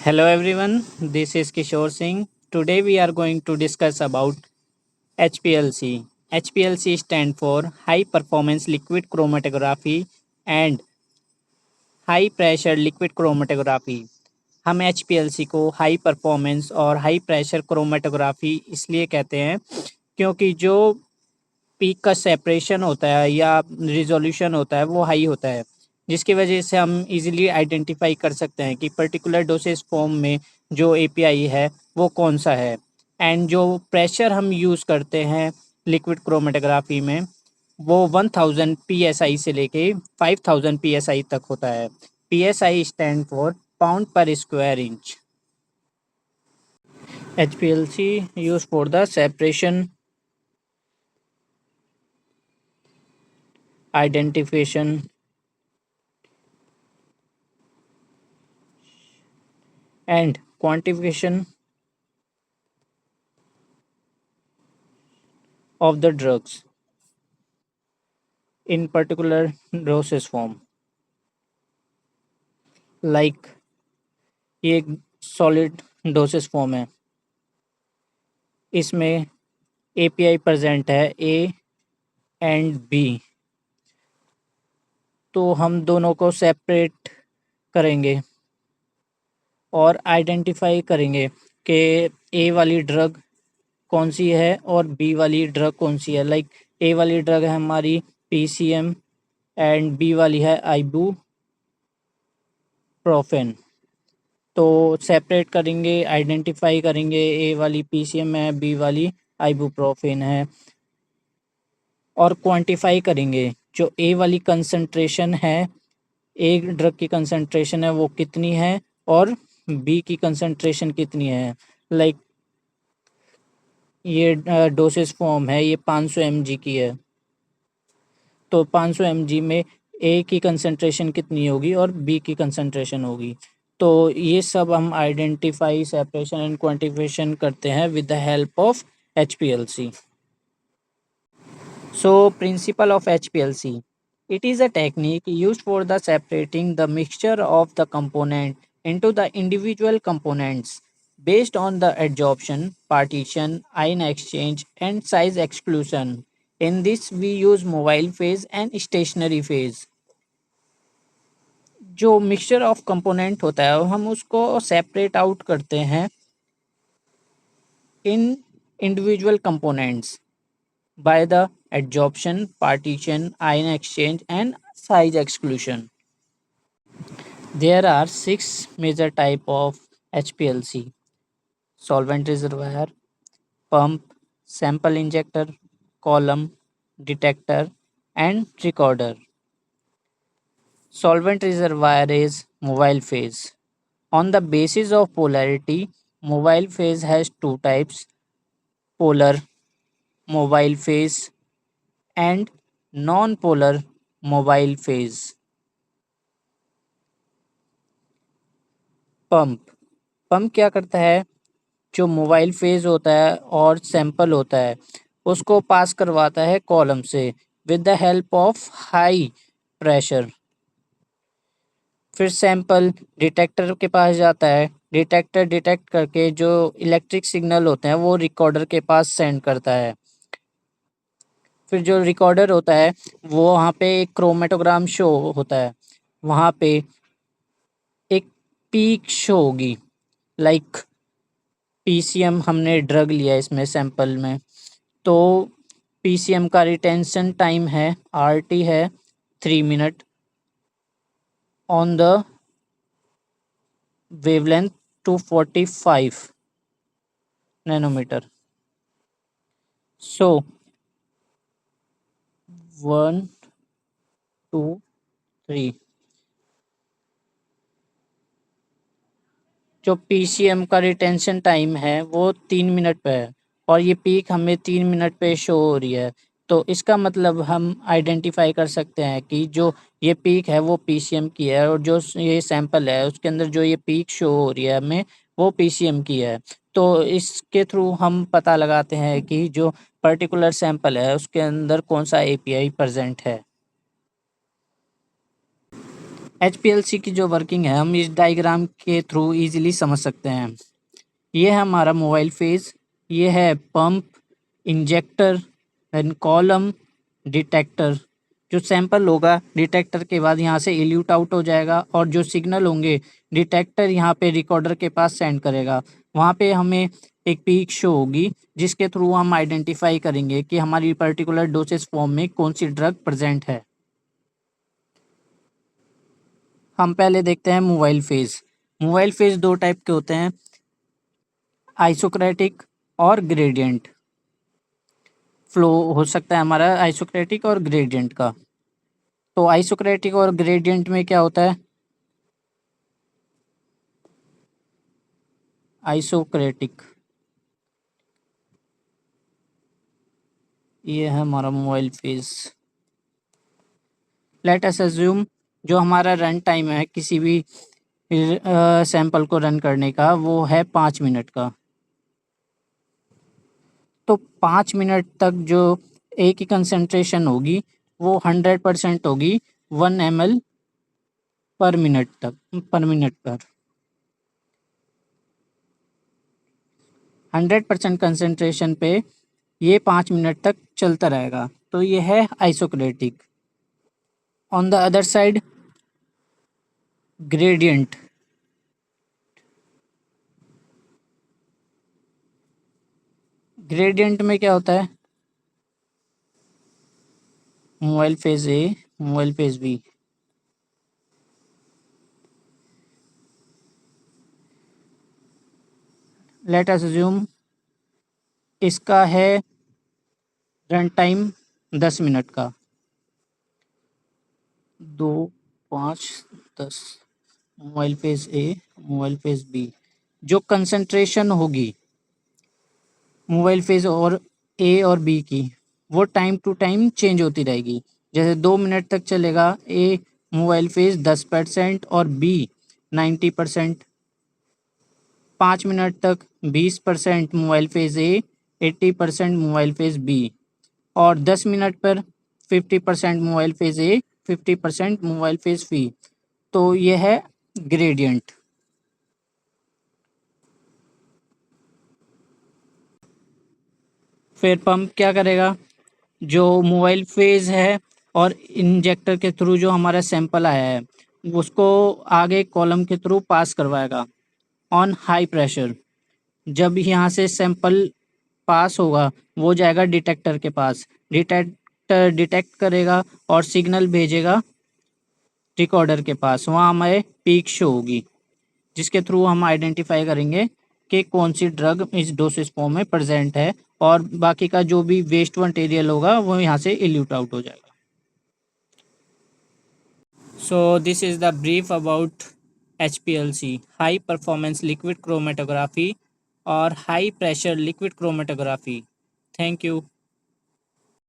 Hello everyone, this is Kishore Singh. Today we are going to discuss about HPLC. HPLC stand for High Performance Liquid Chromatography and High Pressure Liquid Chromatography. हम HPLC को high performance और high pressure chromatography इसलिए कहते हैं क्योंकि जो peak का separation होता है या रिजोल्यूशन होता है वो हाई होता है, जिसकी वजह से हम इजीली आइडेंटिफाई कर सकते हैं कि पर्टिकुलर डोसेज फॉर्म में जो एपीआई है वो कौन सा है। एंड जो प्रेशर हम यूज़ करते हैं लिक्विड क्रोमेटोग्राफी में वो 1000 psi से लेके 5000 psi तक होता है। psi स्टैंड फॉर पाउंड पर square inch. HPLC use for the separation, identification and quantification of the drugs in particular dosage form. Like ये एक सॉलिड डोसेज फॉर्म है, इसमें एपीआई प्रेजेंट है ए एंड बी, तो हम दोनों को सेपरेट करेंगे और आइडेंटिफाई करेंगे कि ए वाली ड्रग कौन सी है और बी वाली ड्रग कौन सी है। लाइक ए वाली ड्रग है हमारी पीसीएम एंड बी वाली है आइबुप्रोफेन। तो सेपरेट करेंगे, आइडेंटिफाई करेंगे ए वाली पीसीएम है, बी वाली आइबुप्रोफेन है, और क्वांटिफाई करेंगे जो ए वाली कंसंट्रेशन है, एक ड्रग की कंसंट्रेशन है वो कितनी है और बी की कंसंट्रेशन कितनी है। लाइक ये डोसेज फॉर्म है, ये 500 mg की है, तो 500 mg में ए की कंसंट्रेशन कितनी होगी और बी की कंसंट्रेशन होगी। तो ये सब हम आइडेंटिफाई, सेपरेशन एंड क्वांटिफिकेशन करते हैं with the help of HPLC. So, principle of HPLC. It is a technique used for the separating the mixture of the component into the individual components based on the adsorption, partition, ion exchange, and size exclusion. In this, we use mobile phase and stationary phase. जो mixture of component होता है हम उसको separate out करते हैं in individual components by the adsorption, partition, ion exchange, and size exclusion. There are 6 major type of HPLC: solvent reservoir, pump, sample injector, column, detector, and recorder. Solvent reservoir is mobile phase. On the basis of polarity, mobile phase has two types: polar mobile phase and non-polar mobile phase. Pump pump क्या करता है, जो mobile phase होता है और sample होता है उसको पास करवाता है कॉलम से with the help of high pressure. फिर सैंपल डिटेक्टर के पास जाता है, डिटेक्टर डिटेक्ट करके जो इलेक्ट्रिक सिग्नल होते हैं वो रिकॉर्डर के पास सेंड करता है। फिर जो रिकॉर्डर होता है वो वहाँ पे एक क्रोमेटोग्राम शो होता है, वहाँ पे एक पीक शो होगी। लाइक पीसीएम हमने ड्रग लिया इसमें सैंपल में, तो पीसीएम का रिटेंशन टाइम है आरटी है 3 minute on the wavelength 245 nanometre. So 1 2 3 जो पीसीएम का रिटेंशन टाइम है वो 3 मिनट पे है और ये पीक हमें 3 मिनट पे शो हो रही है। तो इसका मतलब हम आइडेंटिफाई कर सकते हैं कि जो ये पीक है वो पीसीएम की है और जो ये सैंपल है उसके अंदर जो ये पीक शो हो रही है हमें वो पीसीएम की है। तो इसके थ्रू हम पता लगाते हैं कि जो पर्टिकुलर सैंपल है उसके अंदर कौन सा एपीआई प्रेजेंट है। HPLC की जो वर्किंग है हम इस डायग्राम के थ्रू इजीली समझ सकते हैं। ये है हमारा मोबाइल फेज, ये है pump, injector, then column, detector. जो सैंपल होगा डिटेक्टर के बाद यहाँ से इल्यूट आउट हो जाएगा और जो सिग्नल होंगे डिटेक्टर यहाँ पे रिकॉर्डर के पास सेंड करेगा। वहाँ पे हमें एक पीक शो होगी जिसके थ्रू हम आइडेंटिफाई करेंगे कि हमारी पर्टिकुलर डोसेज फॉर्म में कौन सी ड्रग प्रेजेंट है। हम पहले देखते हैं मोबाइल फेज। मोबाइल फेज दो टाइप के होते हैं, आइसोक्रेटिक और ग्रेडियंट। फ्लो हो सकता है हमारा आइसोक्रेटिक और ग्रेडियंट का। तो आइसोक्रेटिक और ग्रेडियंट में क्या होता है? आइसोक्रेटिक, ये है हमारा mobile phase. Late us assume जो हमारा रन टाइम है किसी भी सैंपल को रन करने का वो है 5 मिनट का। तो 5 मिनट तक जो ए की कंसंट्रेशन होगी वो 100% होगी 1 ml पर मिनट तक, पर मिनट पर 100% कंसंट्रेशन पे ये 5 मिनट तक चलता रहेगा। तो ये है isocratic. On the other side gradient. Gradient में क्या होता है? Mobile phase A, mobile phase B. Let us assume इसका है रन टाइम 10 मिनट का। 2, 5, 10। Mobile phase A, mobile phase B. जो कंसंट्रेशन होगी मोबाइल फेज और ए और बी की वो टाइम टू टाइम चेंज होती रहेगी। जैसे 2 मिनट तक चलेगा ए मोबाइल फेज 10% और बी 90%। 5 मिनट तक 20% mobile phase A, 80% mobile phase B. और 10 मिनट पर 50% mobile phase A, 50% mobile phase B. तो यह है ग्रेडियंट। फिर पंप क्या करेगा? जो मोबाइल फेज है और इंजेक्टर के थ्रू जो हमारा सैंपल आया है उसको आगे कॉलम के थ्रू पास करवाएगा ऑन हाई प्रेशर। जब यहाँ से सैंपल पास होगा वो जाएगा डिटेक्टर के पास। डिटेक्टर डिटेक्ट करेगा और सिग्नल भेजेगा रिकॉर्डर के पास। वहाँ हमें पीक शो होगी जिसके थ्रू हम आइडेंटिफाई करेंगे कि कौन सी ड्रग इस डोसेज फॉर्म में प्रेजेंट है और बाकी का जो भी वेस्ट मटेरियल होगा वो यहाँ से इल्यूट आउट हो जाएगा। So this is the brief about HPLC, high performance liquid chromatography और high pressure liquid chromatography. Thank you.